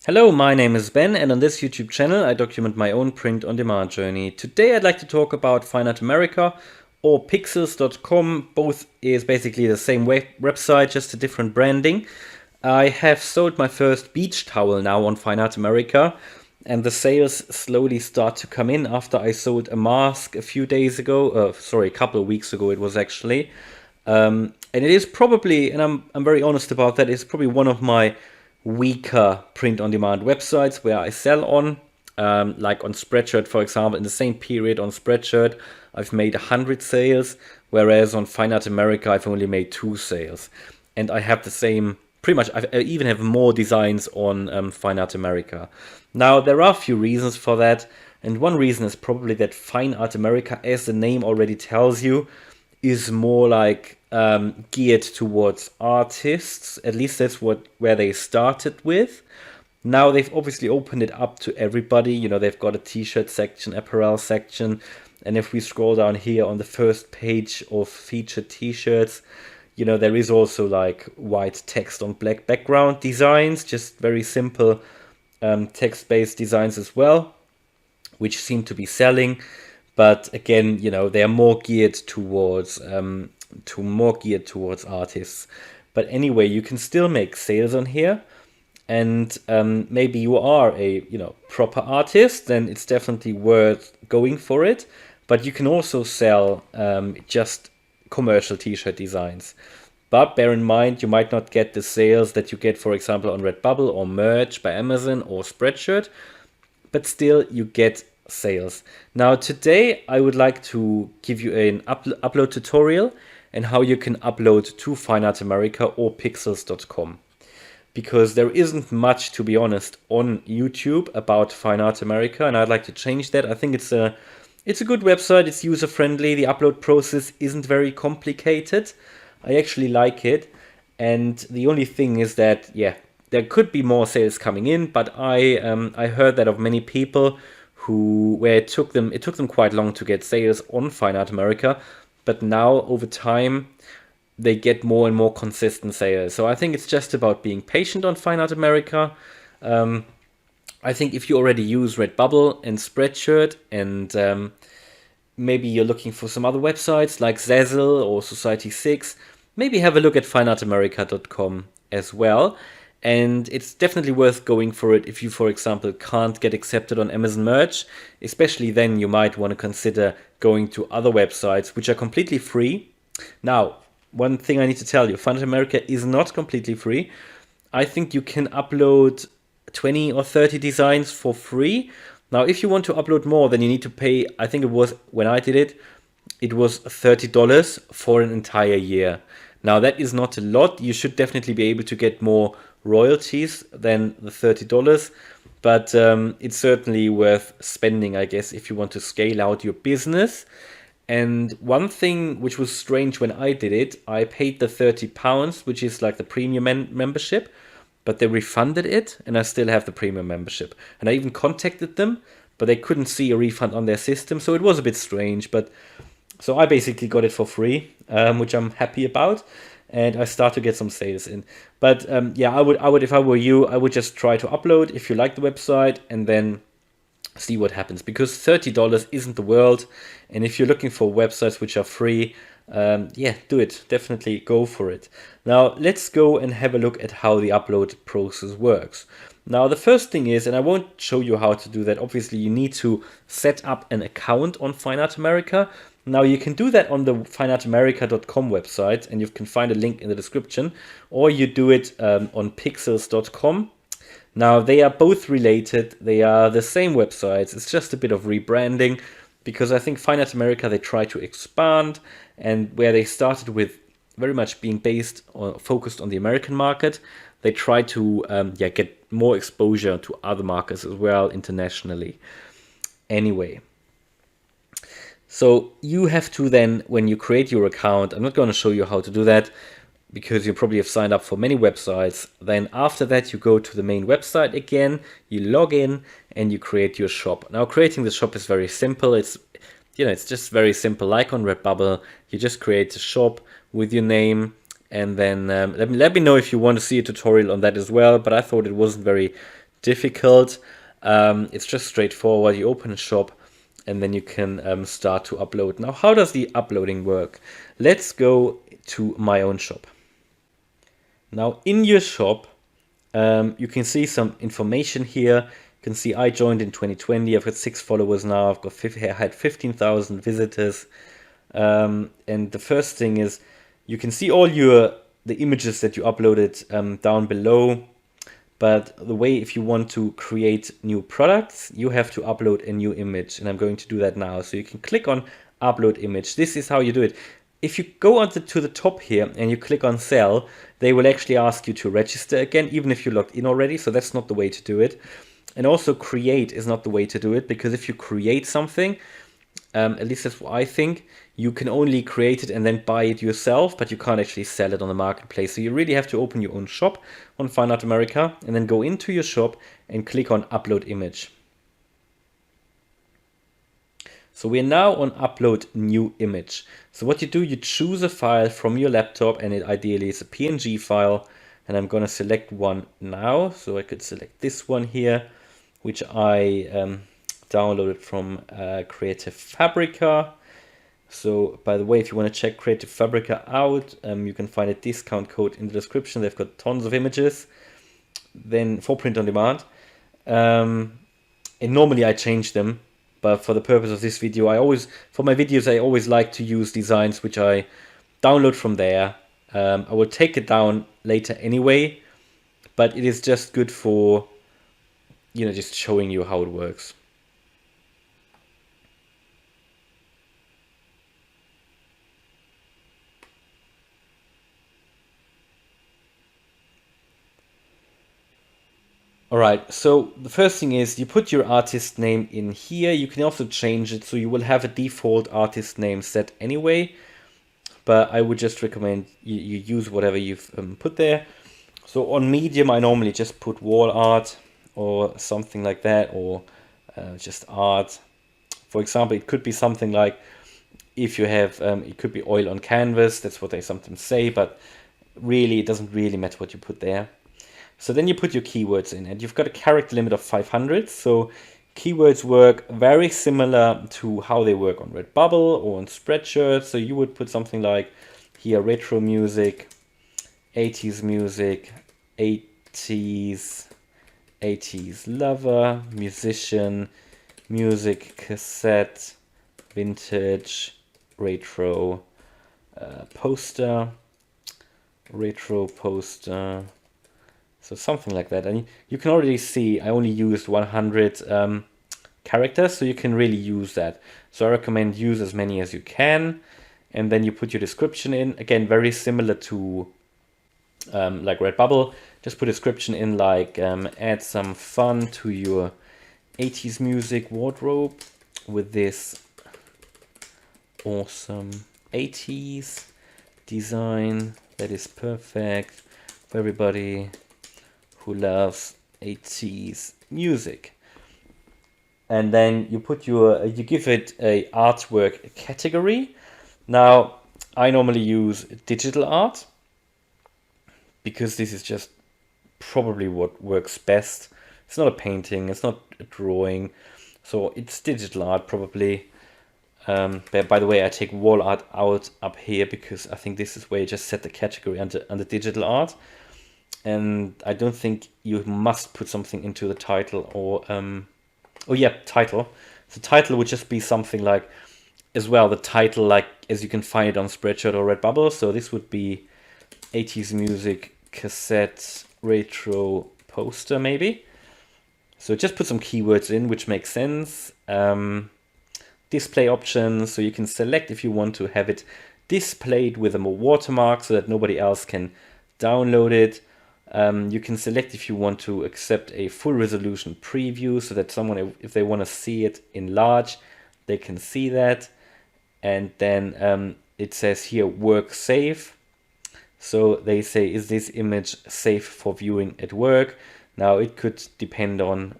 Hello, my name is Ben, and on this YouTube channel I document my own print-on-demand journey. Today I'd like to talk about Fineartamerica or Pixels.com. Both is basically the same website, just a different branding. I have sold my first beach towel now on Fineartamerica, and the sales slowly start to come in after I sold a mask a few days ago. Sorry, a couple of weeks ago it was actually. And it is probably, and I'm very honest about that, it's probably one of my weaker print-on-demand websites where I sell on. Like on Spreadshirt, for example, in the same period on Spreadshirt, I've made 100 sales, whereas on Fineartamerica, I've only made 2 sales. And I have the same, pretty much, I even have more designs on Fineartamerica. Now, there are a few reasons for that. And one reason is probably that Fineartamerica, as the name already tells you, is more like geared towards artists. At least that's where they started with. Now they've obviously opened it up to everybody. You know, they've got a t-shirt section, apparel section, and if we scroll down here on the first page of featured t-shirts, you know, there is also like white text on black background designs, just very simple text-based designs as well, which seem to be selling. But again, you know, they are more geared towards artists. But anyway, you can still make sales on here, and maybe you are a proper artist, then it's definitely worth going for it. But you can also sell just commercial t-shirt designs. But bear in mind, you might not get the sales that you get, for example, on Redbubble or Merch by Amazon or Spreadshirt, but still you get sales. Now today I would like to give you an upload tutorial and how you can upload to Fineartamerica or Pixels.com, because there isn't much, to be honest, on YouTube about Fineartamerica, and I'd like to change that. I think it's a good website, it's user friendly, the upload process isn't very complicated. I actually like it, and the only thing is that, yeah, there could be more sales coming in, but I heard that of many people where it took them quite long to get sales on Fineartamerica, but now over time they get more and more consistent sales. So I think it's just about being patient on Fineartamerica. I think if you already use Redbubble and Spreadshirt, and maybe you're looking for some other websites like Zazzle or Society6, maybe have a look at Fineartamerica.com as well. And it's definitely worth going for it if you, for example, can't get accepted on Amazon Merch. Especially then you might want to consider going to other websites which are completely free. Now, one thing I need to tell you, Fineartamerica is not completely free. I think you can upload 20 or 30 designs for free. Now, if you want to upload more, then you need to pay, I think it was, when I did it, it was $30 for an entire year. Now, that is not a lot. You should definitely be able to get more royalties than the $30, but it's certainly worth spending, I guess, if you want to scale out your business. And one thing which was strange when I did it, I paid the £30, which is like the premium membership, but they refunded it, and I still have the premium membership. And I even contacted them, but they couldn't see a refund on their system, so it was a bit strange. But so I basically got it for free, which I'm happy about, and I start to get some sales in. But yeah, I would, if I were you, I would just try to upload if you like the website, and then see what happens, because $30 isn't the world. And if you're looking for websites which are free, yeah, do it. Definitely go for it. Now let's go and have a look at how the upload process works. Now the first thing is, and I won't show you how to do that, obviously you need to set up an account on Fineartamerica. Now you can do that on the Fineartamerica.com website, and you can find a link in the description, or you do it on Pixels.com. Now they are both related, they are the same websites, it's just a bit of rebranding, because I think Fineartamerica, they try to expand, and where they started with very much being based or focused on the American market, they try to get more exposure to other markets as well internationally. Anyway, so you have to then, when you create your account, I'm not going to show you how to do that because you probably have signed up for many websites. Then after that, you go to the main website again, you log in, and you create your shop. Now creating the shop is very simple. It's just very simple, like on Redbubble. You just create a shop with your name, and then let me know if you want to see a tutorial on that as well. But I thought it wasn't very difficult. It's just straightforward. You open a shop and then you can start to upload. Now, how does the uploading work? Let's go to my own shop. Now, in your shop, you can see some information here. You can see I joined in 2020. I've got 6 followers now. I had 15,000 visitors. And the first thing is you can see all the images that you uploaded down below. But the way, if you want to create new products, you have to upload a new image, and I'm going to do that now. So you can click on upload image. This is how you do it. If you go on to the top here and you click on sell, they will actually ask you to register again, even if you logged in already. So that's not the way to do it. And also create is not the way to do it, because if you create something, at least that's what I think, you can only create it and then buy it yourself, but you can't actually sell it on the marketplace. So you really have to open your own shop on Fineartamerica and then go into your shop and click on upload image. So we're now on upload new image. So what you do, you choose a file from your laptop, and it ideally is a PNG file. And I'm going to select one now. So I could select this one here, which I downloaded from Creative Fabrica. So by the way, if you want to check Creative Fabrica out, you can find a discount code in the description. They've got tons of images then for print on demand. And normally I change them, but for the purpose of this video, for my videos, I always like to use designs which I download from there. I will take it down later anyway, but it is just good for, just showing you how it works. All right, so the first thing is you put your artist name in here. You can also change it, so you will have a default artist name set anyway, but I would just recommend you use whatever you've put there. So on medium, I normally just put wall art or something like that, or just art. For example, it could be something like, if you have, it could be oil on canvas, that's what they sometimes say, but really, it doesn't really matter what you put there. So then you put your keywords in, and you've got a character limit of 500. So keywords work very similar to how they work on Redbubble or on Spreadshirt. So you would put something like here, retro music, 80s music, 80s lover, musician, music cassette, vintage, retro, poster, retro poster. So something like that. And you can already see I only used 100 characters, so you can really use that. So I recommend use as many as you can. And then you put your description in. Again, very similar to like Redbubble. Just put a description in like add some fun to your 80s music wardrobe with this awesome 80s design that is perfect for everybody who loves 80s music. And then you put you give it a artwork category. Now, I normally use digital art because this is just probably what works best. It's not a painting, it's not a drawing, so it's digital art probably. But by the way, I take wall art out up here because I think this is where you just set the category under digital art. And I don't think you must put something into the title or, oh yeah, title. The title would just be something like, as well, the title, like as you can find it on Spreadshirt or Redbubble. So this would be 80s music cassette retro poster maybe. So just put some keywords in, which makes sense. Display options, so you can select if you want to have it displayed with a watermark so that nobody else can download it. You can select if you want to accept a full resolution preview so that someone, if they want to see it in large, they can see that. And then it says here work safe. So they say, is this image safe for viewing at work? Now it could depend on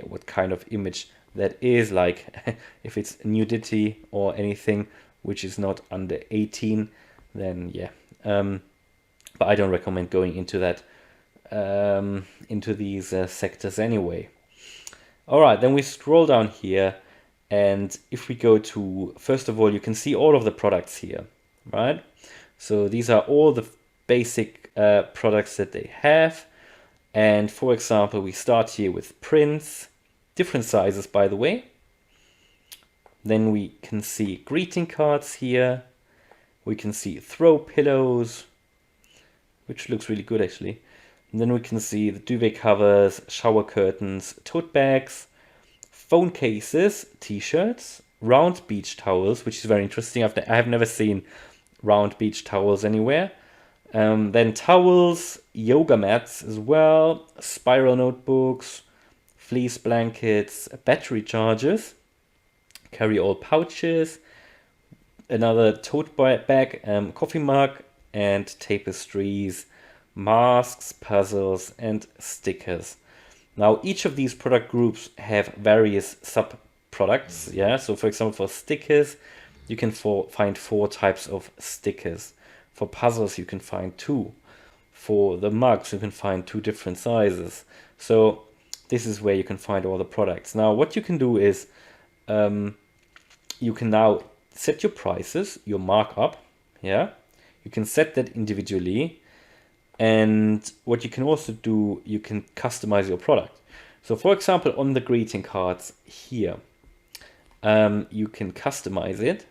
what kind of image that is, like if it's nudity or anything which is not under 18, then yeah. But I don't recommend going into that into these sectors anyway. All right, then we scroll down here, and if we go to, first of all, you can see all of the products here, right? So these are all the basic products that they have. And for example, we start here with prints, different sizes, by the way. Then we can see greeting cards here. We can see throw pillows, which looks really good actually. And then we can see the duvet covers, shower curtains, tote bags, phone cases, t-shirts, round beach towels, which is very interesting. I have never seen round beach towels anywhere. Then towels, yoga mats as well, spiral notebooks, fleece blankets, battery chargers, carry-all pouches, another tote bag, coffee mug, and tapestries, masks, puzzles, and stickers. Now, each of these product groups have various sub-products. Yeah, so for example, for stickers, you can find 4 types of stickers. For puzzles, you can find 2. For the mugs, you can find 2 different sizes. So this is where you can find all the products. Now, what you can do is you can now set your prices, your markup. Yeah, you can set that individually. And what you can also do, you can customize your product. So for example, on the greeting cards here, you can customize it.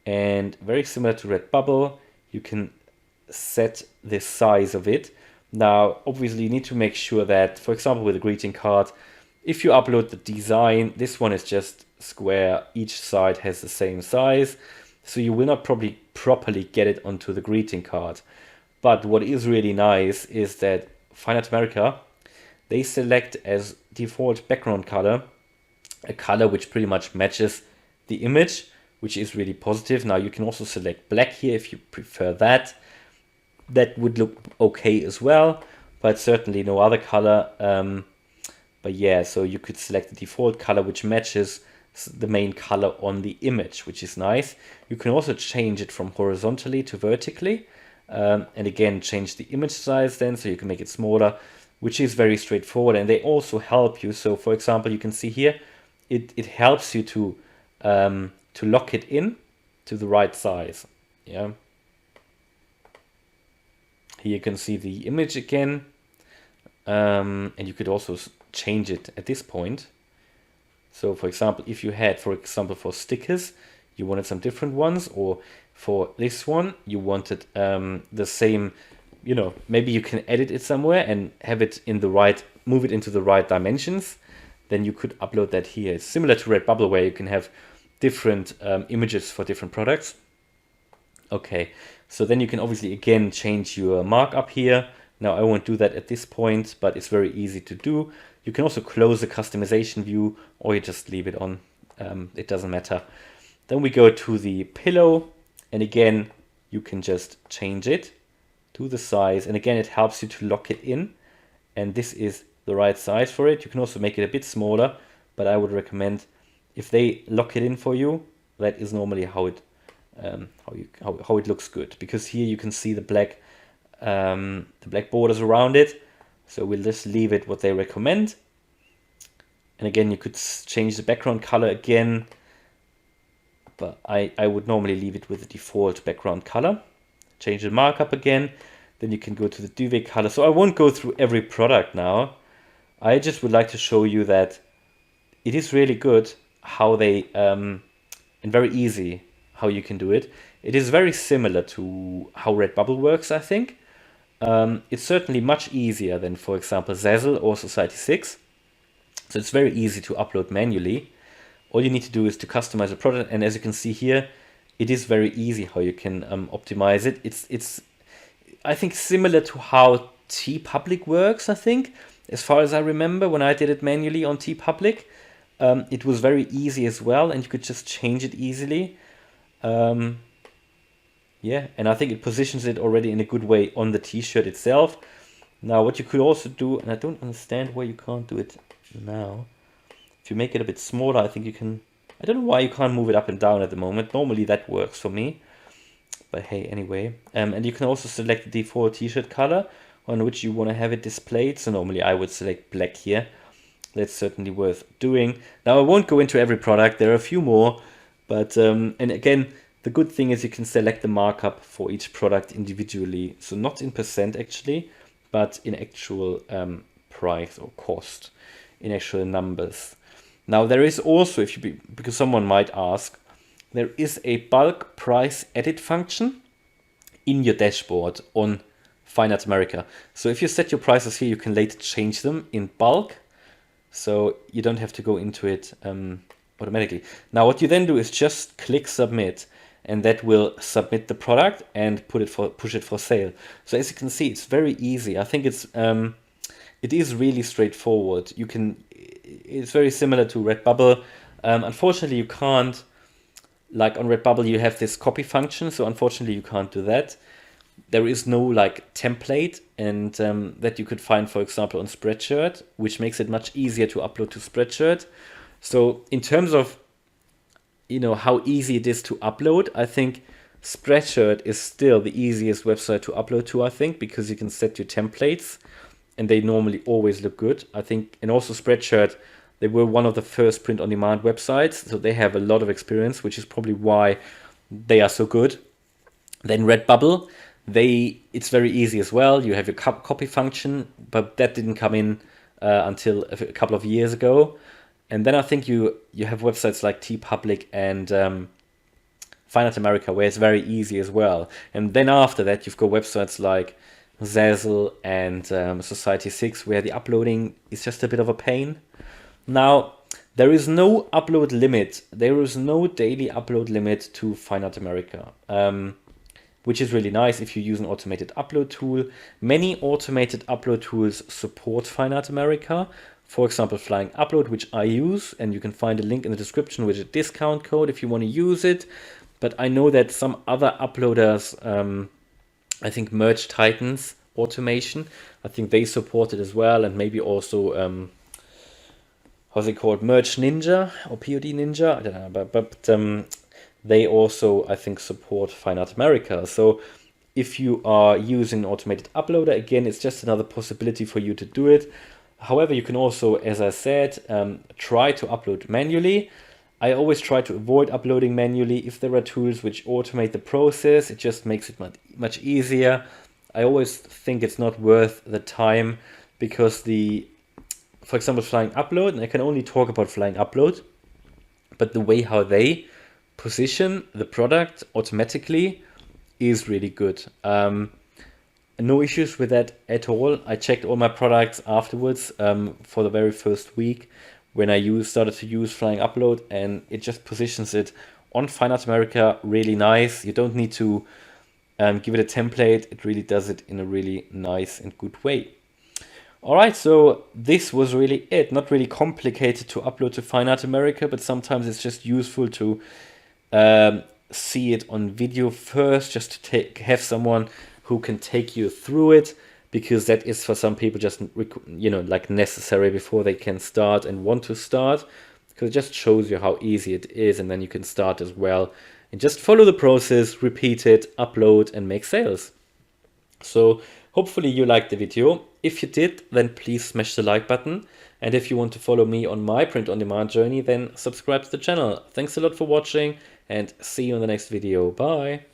And very similar to Redbubble, you can set the size of it. Now, obviously you need to make sure that, for example, with a greeting card, if you upload the design, this one is just square, each side has the same size. So you will not probably properly get it onto the greeting card. But what is really nice is that Fineartamerica, they select as default background color, a color which pretty much matches the image, which is really positive. Now you can also select black here if you prefer that. That would look okay as well, but certainly no other color. But yeah, so you could select the default color which matches the main color on the image, which is nice. You can also change it from horizontally to vertically. And again, change the image size then, so you can make it smaller, which is very straightforward. And they also help you. So for example, you can see here, it helps you to lock it in to the right size. Yeah. Here you can see the image again. And you could also change it at this point. So for example, if you had, for example, for stickers, you wanted some different ones, or for this one, you wanted the same, you know, maybe you can edit it somewhere and have it in the right, move it into the right dimensions, then you could upload that here. It's similar to Redbubble where you can have different images for different products. Okay, so then you can obviously again change your markup here. Now I won't do that at this point, but it's very easy to do. You can also close the customization view, or you just leave it on. It doesn't matter. Then we go to the pillow, and again, you can just change it to the size. And again, it helps you to lock it in. And this is the right size for it. You can also make it a bit smaller, but I would recommend if they lock it in for you, that is normally how it looks good. Because here you can see the black borders around it. So we'll just leave it what they recommend. And again, you could change the background color again, but I would normally leave it with the default background color. Change the markup again, then you can go to the duvet color. So I won't go through every product now. I just would like to show you that it is really good how they, and very easy how you can do it. It is very similar to how Redbubble works, I think. It's certainly much easier than, for example, Zazzle or Society6. So it's very easy to upload manually. All you need to do is to customize a product, and as you can see here, it is very easy how you can optimize it. It's I think similar to how TeePublic works, I think, as far as I remember when I did it manually on TeePublic. It was very easy as well, and you could just change it easily. Yeah, and I think it positions it already in a good way on the t-shirt itself. Now, what you could also do, and I don't understand why you can't do it now. If you make it a bit smaller, I think you can. I don't know why you can't move it up and down at the moment. Normally that works for me. But hey, anyway. And you can also select the default t-shirt color, on which you want to have it displayed. So normally I would select black here. That's certainly worth doing. Now I won't go into every product, there are a few more, but and again, the good thing is you can select the markup for each product individually. So not in percent actually, but in actual price or cost, in actual numbers. Now there is also, because someone might ask, there is a bulk price edit function in your dashboard on Fineartamerica. So if you set your prices here, you can later change them in bulk. So you don't have to go into it automatically. Now what you then do is just click submit, and that will submit the product and push it for sale. So as you can see, it's very easy. I think it is really straightforward. It's very similar to Redbubble. Unfortunately, you can't, like on Redbubble, you have this copy function. So unfortunately, you can't do that. There is no like template, and that you could find, for example, on Spreadshirt, which makes it much easier to upload to Spreadshirt. So in terms of, how easy it is to upload, I think Spreadshirt is still the easiest website to upload to, I think, because you can set your templates and they normally always look good. I think, and also Spreadshirt, they were one of the first print-on-demand websites, so they have a lot of experience, which is probably why they are so good. Then Redbubble, it's very easy as well. You have your copy function, but that didn't come in until a couple of years ago. And then I think you have websites like TeePublic and Fineartamerica, where it's very easy as well. And then after that, you've got websites like Zazzle and Society6, where the uploading is just a bit of a pain. Now, there is no upload limit. There is no daily upload limit to Fineartamerica, which is really nice if you use an automated upload tool. Many automated upload tools support Fineartamerica. For example, Flying Upload, which I use, and you can find a link in the description with a discount code if you want to use it. But I know that some other uploaders, I think Merge Titans Automation, I think they support it as well, and maybe also how's it called, Merge Ninja or POD Ninja, I don't know, but they also, I think, support Fineartamerica. So if you are using an automated uploader, again, it's just another possibility for you to do it. However, you can also, as I said, try to upload manually. I always try to avoid uploading manually. If there are tools which automate the process, it just makes it much easier. I always think it's not worth the time, because for example, Flying Upload, and I can only talk about Flying Upload, but the way how they position the product automatically is really good. No issues with that at all. I checked all my products afterwards for the very first week when I started to use Flying Upload, and it just positions it on Fineartamerica really nice. You don't need to give it a template. It really does it in a really nice and good way. All right, so this was really it. Not really complicated to upload to Fineartamerica, but sometimes it's just useful to see it on video first, just to have someone who can take you through it, because that is for some people just like necessary before they can start and want to start, because it just shows you how easy it is, and then you can start as well and just follow the process, repeat it, upload, and make sales. So hopefully you liked the video. If you did, then please smash the like button, and if you want to follow me on my print-on-demand journey, then subscribe to the channel. Thanks a lot for watching, and see you in the next video. Bye.